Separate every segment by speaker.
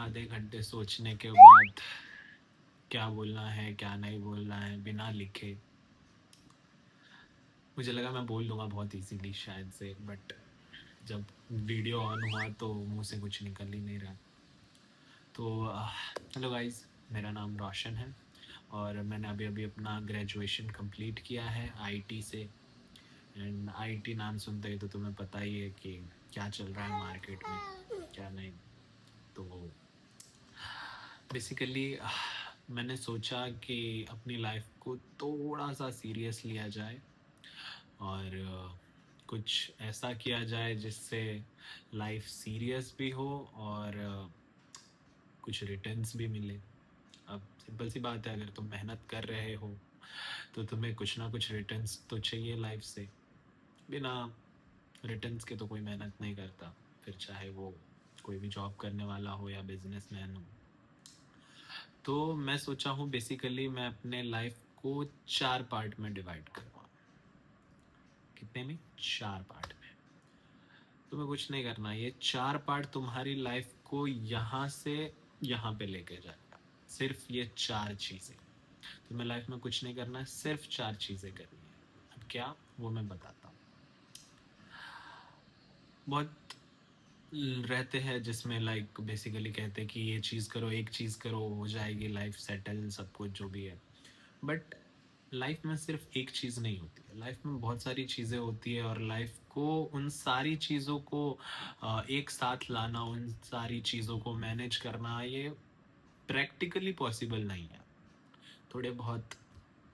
Speaker 1: आधे घंटे सोचने के बाद क्या बोलना है क्या नहीं बोलना है बिना लिखे, मुझे लगा मैं बोल दूंगा बहुत इजीली शायद से, बट जब वीडियो ऑन हुआ तो मुंह से कुछ निकल ही नहीं रहा। तो हेलो गाइस, मेरा नाम रोशन है और मैंने अभी अभी अपना ग्रेजुएशन कंप्लीट किया है आईटी से। एंड आईटी नाम सुनते ही तो तुम्हें पता ही है कि क्या चल रहा है मार्केट में, क्या नहीं। तो बेसिकली मैंने सोचा कि अपनी लाइफ को थोड़ा सा सीरियस लिया जाए और कुछ ऐसा किया जाए जिससे लाइफ सीरियस भी हो और कुछ रिटर्न्स भी मिले। अब सिंपल सी बात है, अगर तुम मेहनत कर रहे हो तो तुम्हें कुछ ना कुछ रिटर्न्स तो चाहिए लाइफ से। बिना रिटर्न्स के तो कोई मेहनत नहीं करता, फिर चाहे वो कोई भी जॉब करने वाला हो या बिजनेसमैन हो। तो मैं सोचा हूँ बेसिकली मैं अपने लाइफ को 4 पार्ट में डिवाइड करूँगा। कितने में? 4 पार्ट में। तुम्हें कुछ नहीं करना, ये 4 पार्ट तुम्हारी लाइफ को यहाँ से यहाँ पे लेके जाएगा। सिर्फ ये 4 चीज़ें। तुम्हें लाइफ में कुछ नहीं करना है, सिर्फ 4 चीज़ें करनी है। अब क्या, वो मैं बताता हूँ। बहुत रहते हैं जिसमें लाइक बेसिकली कहते हैं कि ये चीज़ करो, एक चीज़ करो, हो जाएगी लाइफ सेटल, सब कुछ जो भी है। बट लाइफ में सिर्फ एक चीज़ नहीं होती है, लाइफ में बहुत सारी चीज़ें होती है और लाइफ को उन सारी चीज़ों को एक साथ लाना, उन सारी चीज़ों को मैनेज करना, ये प्रैक्टिकली पॉसिबल नहीं है। थोड़े बहुत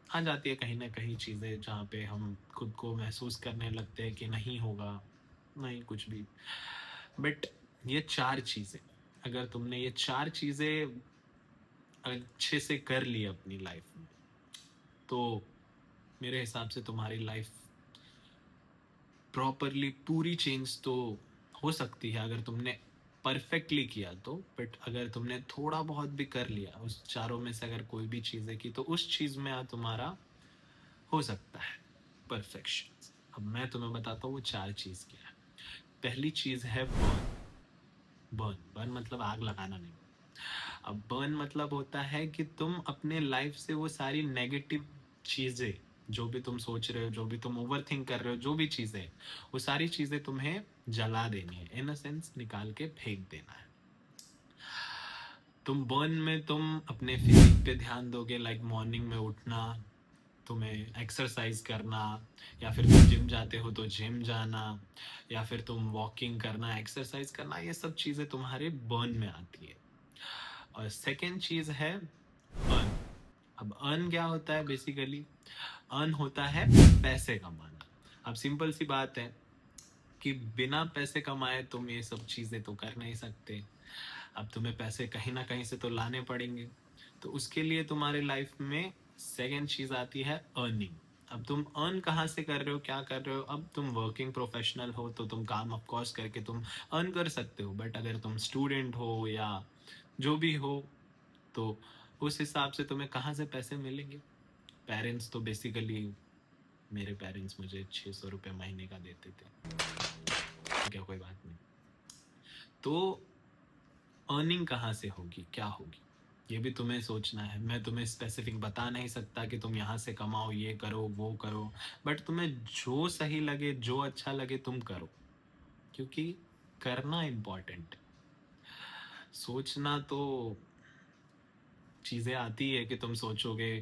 Speaker 1: आ जाती है कहीं ना कहीं चीज़ें जहाँ पे हम खुद को महसूस करने लगते हैं कि नहीं होगा, नहीं कुछ भी। बट ये 4 चीज़ें, अगर तुमने ये 4 चीज़ें अच्छे से कर ली अपनी लाइफ में, तो मेरे हिसाब से तुम्हारी लाइफ प्रॉपरली पूरी चेंज तो हो सकती है अगर तुमने परफेक्टली किया तो। बट अगर तुमने थोड़ा बहुत भी कर लिया उस चारों में से, अगर कोई भी चीज़ें की, तो उस चीज़ में तुम्हारा हो सकता है परफेक्शन। अब मैं तुम्हें बताता हूँ वो 4 चीज़ क्या है। पहली चीज़ है बर्न। बर्न बर्न मतलब आग लगाना नहीं। अब बर्न मतलब होता है कि तुम अपने लाइफ से वो सारी नेगेटिव चीज़ें, जो भी तुम सोच रहे हो, जो भी तुम ओवर थिंक कर रहे हो, जो भी चीज़ें, वो सारी चीज़ें तुम्हें जला देनी है, इन अ सेंस निकाल के फेंक देना है। तुम बर्न में तुम अपने फिजिक पे ध्यान दोगे, लाइक मॉर्निंग में उठना, तुम्हें एक्सरसाइज करना, या फिर तुम जिम जाते हो तो जिम जाना, या फिर तुम वॉकिंग करना, एक्सरसाइज करना, ये सब चीज़ें तुम्हारे बर्न में आती है। और सेकेंड चीज़ है अर्न। अब अर्न क्या होता है? बेसिकली अर्न होता है पैसे कमाना। अब सिंपल सी बात है कि बिना पैसे कमाए तुम ये सब चीज़ें तो कर नहीं सकते। अब तुम्हें पैसे कहीं ना कहीं से तो लाने पड़ेंगे, तो उसके लिए तुम्हारे लाइफ में सेकेंड चीज़ आती है अर्निंग। अब तुम अर्न कहाँ से कर रहे हो, क्या कर रहे हो? अब तुम वर्किंग प्रोफेशनल हो तो तुम काम ऑफ कोर्स करके तुम अर्न कर सकते हो, बट अगर तुम स्टूडेंट हो या जो भी हो, तो उस हिसाब से तुम्हें कहाँ से पैसे मिलेंगे? पेरेंट्स तो बेसिकली, मेरे पेरेंट्स मुझे 600 रुपये महीने का देते थे, ठीक है कोई बात नहीं। तो अर्निंग कहाँ से होगी, क्या होगी, ये भी तुम्हें सोचना है। मैं तुम्हें स्पेसिफिक बता नहीं सकता कि तुम यहाँ से कमाओ, ये करो वो करो, बट तुम्हें जो सही लगे, जो अच्छा लगे तुम करो, क्योंकि करना इम्पोर्टेंट है। सोचना तो चीज़ें आती है कि तुम सोचोगे,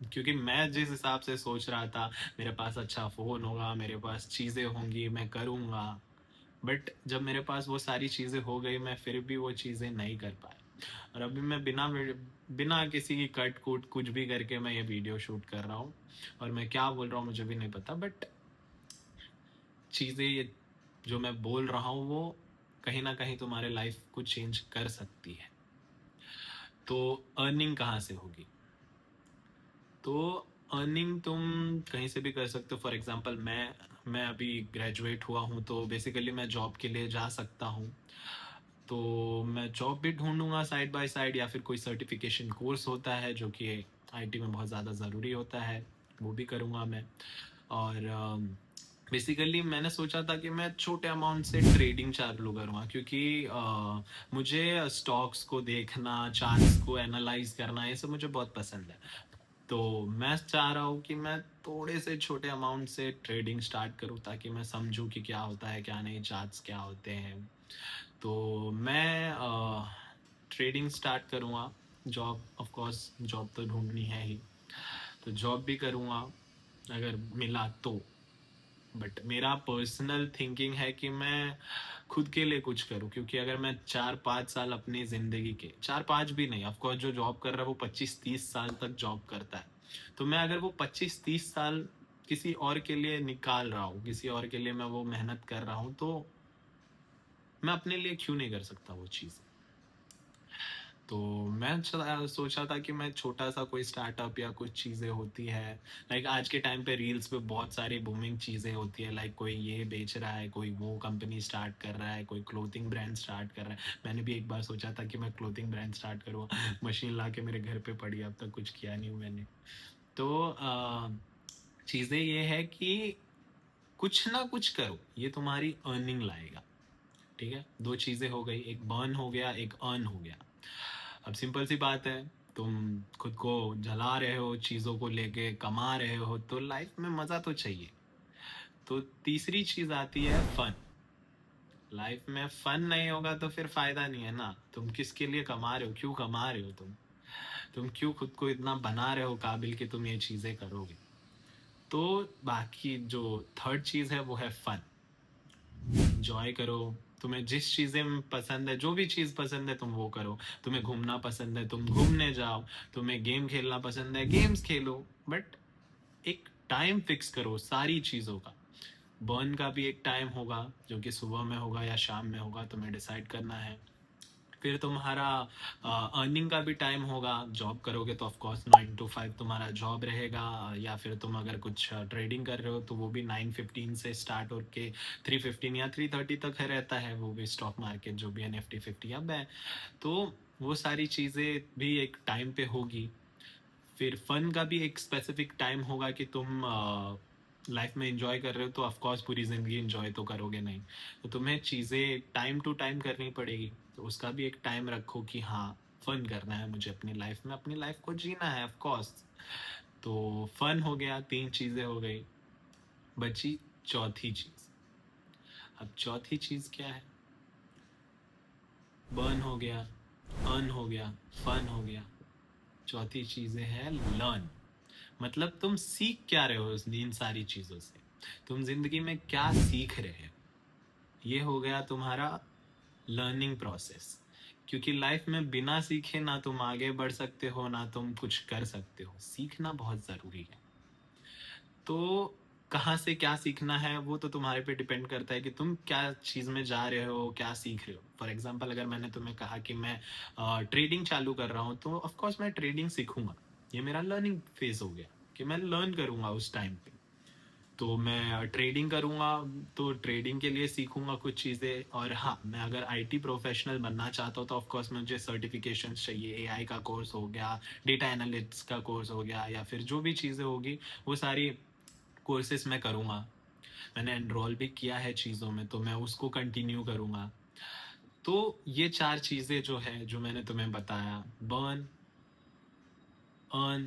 Speaker 1: क्योंकि मैं जिस हिसाब से सोच रहा था, मेरे पास अच्छा फ़ोन होगा, मेरे पास चीज़ें होंगी, मैं करूँगा, बट जब मेरे पास वो सारी चीज़ें हो गई, मैं फिर भी वो चीज़ें नहीं कर पाया। और अभी मैं बिना बिना किसी की कट कूट कुछ भी करके मैं ये वीडियो शूट कर रहा हूँ, और मैं क्या बोल रहा हूँ मुझे भी नहीं पता, बट चीज़ें ये जो मैं बोल रहा हूँ वो कहीं ना कहीं तुम्हारे लाइफ को चेंज कर सकती है। तो अर्निंग कहाँ से होगी? तो अर्निंग तुम कहीं से भी कर सकते हो। फॉर एग्जांपल मैं अभी ग्रेजुएट हुआ हूँ, तो बेसिकली मैं जॉब के लिए जा सकता हूँ, तो मैं जॉब भी ढूंढूंगा साइड बाय साइड, या फिर कोई सर्टिफिकेशन कोर्स होता है जो कि आईटी में बहुत ज़्यादा ज़रूरी होता है, वो भी करूँगा मैं। और बेसिकली मैंने सोचा था कि मैं छोटे अमाउंट से ट्रेडिंग चालू करूँगा, क्योंकि मुझे स्टॉक्स को देखना, चार्ट्स को एनालाइज करना, ये सब मुझे बहुत पसंद है। तो मैं चाह रहा हूँ कि मैं थोड़े से छोटे अमाउंट से ट्रेडिंग स्टार्ट करूँ, ताकि मैं समझूँ कि क्या होता है क्या नहीं, चार्ट्स क्या होते हैं। तो मैं ट्रेडिंग स्टार्ट करूँगा। जॉब, ऑफ कोर्स जॉब तो ढूंढनी है ही, तो जॉब भी करूँगा अगर मिला तो। बट मेरा पर्सनल थिंकिंग है कि मैं खुद के लिए कुछ करूं, क्योंकि अगर मैं 4-5 साल अपनी ज़िंदगी के, 4-5 भी नहीं, ऑफ कोर्स जो जॉब कर रहा है वो 25-30 साल तक जॉब करता है, तो मैं अगर वो 25-30 साल किसी और के लिए निकाल रहा हूँ, किसी और के लिए मैं वो मेहनत कर रहा हूँ, तो मैं अपने लिए क्यों नहीं कर सकता वो चीज़। तो मैं सोचा था कि मैं छोटा सा कोई स्टार्टअप या कुछ चीज़ें होती है, लाइक आज के टाइम पे रील्स पे बहुत सारी बूमिंग चीज़ें होती है, लाइक कोई ये बेच रहा है, कोई वो कंपनी स्टार्ट कर रहा है, कोई क्लोथिंग ब्रांड स्टार्ट कर रहा है। मैंने भी एक बार सोचा था कि मैं क्लोथिंग ब्रांड स्टार्ट करूँगा, मशीन ला के मेरे घर पे पड़ी, अब तक कुछ किया नहीं मैंने। तो चीज़ें ये है कि कुछ ना कुछ करो, ये तुम्हारी अर्निंग लाएगा। ठीक है, 2 चीज़ें हो गई, एक बर्न हो गया, एक अर्न हो गया। अब सिंपल सी बात है, तुम खुद को जला रहे हो, चीज़ों को लेके कमा रहे हो, तो लाइफ में मज़ा तो चाहिए। तो तीसरी चीज़ आती है फन। लाइफ में फन नहीं होगा तो फिर फायदा नहीं है ना। तुम किसके लिए कमा रहे हो, क्यों कमा रहे हो, तुम क्यों खुद को इतना बना रहे हो काबिल कि तुम ये चीज़ें करोगे। तो बाकी जो थर्ड चीज़ है वो है फन। एंजॉय करो, तुम्हें जिस चीज़ें पसंद है, जो भी चीज़ पसंद है तुम वो करो। तुम्हें घूमना पसंद है, तुम घूमने जाओ। तुम्हें गेम खेलना पसंद है, गेम्स खेलो। बट एक टाइम फिक्स करो सारी चीज़ों का। बर्न का भी एक टाइम होगा, जो कि सुबह में होगा या शाम में होगा, तुम्हें डिसाइड करना है। फिर तुम्हारा अर्निंग का भी टाइम होगा। जॉब करोगे तो ऑफ कोर्स 9 to 5 तुम्हारा जॉब रहेगा, या फिर तुम अगर कुछ ट्रेडिंग कर रहे हो तो वो भी 9:15 से स्टार्ट होके 3:15 या 3:30 तक है रहता है, वो भी स्टॉक मार्केट जो भी है, निफ्टी 50 अब है। तो वो सारी चीज़ें भी एक टाइम पे होगी। फिर फन का भी एक स्पेसिफिक टाइम होगा कि तुम लाइफ में इंजॉय कर रहे हो, तो ऑफ कोर्स पूरी ज़िंदगी इंजॉय तो करोगे नहीं, तो तुम्हें चीज़ें टाइम टू टाइम करनी पड़ेगी। तो उसका भी एक टाइम रखो कि हाँ, फन करना है मुझे अपनी लाइफ में, अपनी लाइफ को जीना है ऑफ कोर्स। तो फन हो गया, 3 चीज़ें हो गई, बची चौथी चीज़। अब चौथी चीज़ क्या है? बर्न हो गया, अर्न हो गया, फन हो गया, चौथी चीज़ें है लर्न। मतलब तुम सीख क्या रहे हो इन सारी चीज़ों से, तुम जिंदगी में क्या सीख रहे हो, ये हो गया तुम्हारा लर्निंग प्रोसेस। क्योंकि लाइफ में बिना सीखे ना तुम आगे बढ़ सकते हो, ना तुम कुछ कर सकते हो। सीखना बहुत ज़रूरी है। तो कहाँ से क्या सीखना है वो तो तुम्हारे पे डिपेंड करता है कि तुम क्या चीज़ में जा रहे हो, क्या सीख रहे हो। फॉर एग्जांपल, अगर मैंने तुम्हें कहा कि मैं ट्रेडिंग चालू कर रहा हूँ, तो ऑफकोर्स मैं ट्रेडिंग सीखूंगा। ये मेरा लर्निंग फेज हो गया कि मैं लर्न करूंगा उस टाइम पे। तो मैं ट्रेडिंग करूंगा, तो ट्रेडिंग के लिए सीखूंगा कुछ चीज़ें। और हाँ, मैं अगर आईटी प्रोफेशनल बनना चाहता हूँ तो ऑफकोर्स मुझे सर्टिफिकेशन चाहिए। एआई का कोर्स हो गया, डेटा एनालिटिक्स का कोर्स हो गया, या फिर जो भी चीज़ें होगी वो सारी कोर्सेस मैं करूँगा। मैंने एनरोल भी किया है चीज़ों में, तो मैं उसको कंटिन्यू करूँगा। तो ये 4 चीज़ें जो है, जो मैंने तुम्हें बताया, बर्न, अर्न,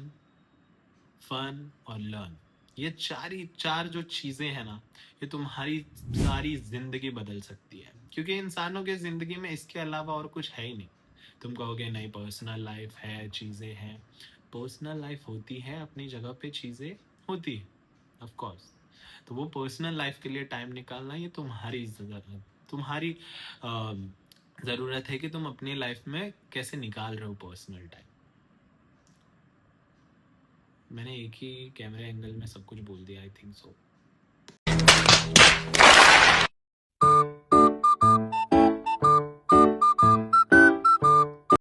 Speaker 1: फन और लर्न, ये चार जो चीज़ें हैं ना, ये तुम्हारी सारी ज़िंदगी बदल सकती है। क्योंकि इंसानों के ज़िंदगी में इसके अलावा और कुछ है ही नहीं। तुम कहोगे नहीं, पर्सनल लाइफ है, चीज़ें हैं। पर्सनल लाइफ होती है अपनी जगह पे, चीज़ें होती है ऑफ कोर्स। तो वो पर्सनल लाइफ के लिए टाइम निकालना, ये तुम्हारी ज़रूरत, तुम्हारी ज़रूरत है कि तुम अपनी लाइफ में कैसे निकाल रहे हो पर्सनल टाइम। मैंने एक ही कैमरा एंगल में सब कुछ बोल दिया, आई थिंक सो।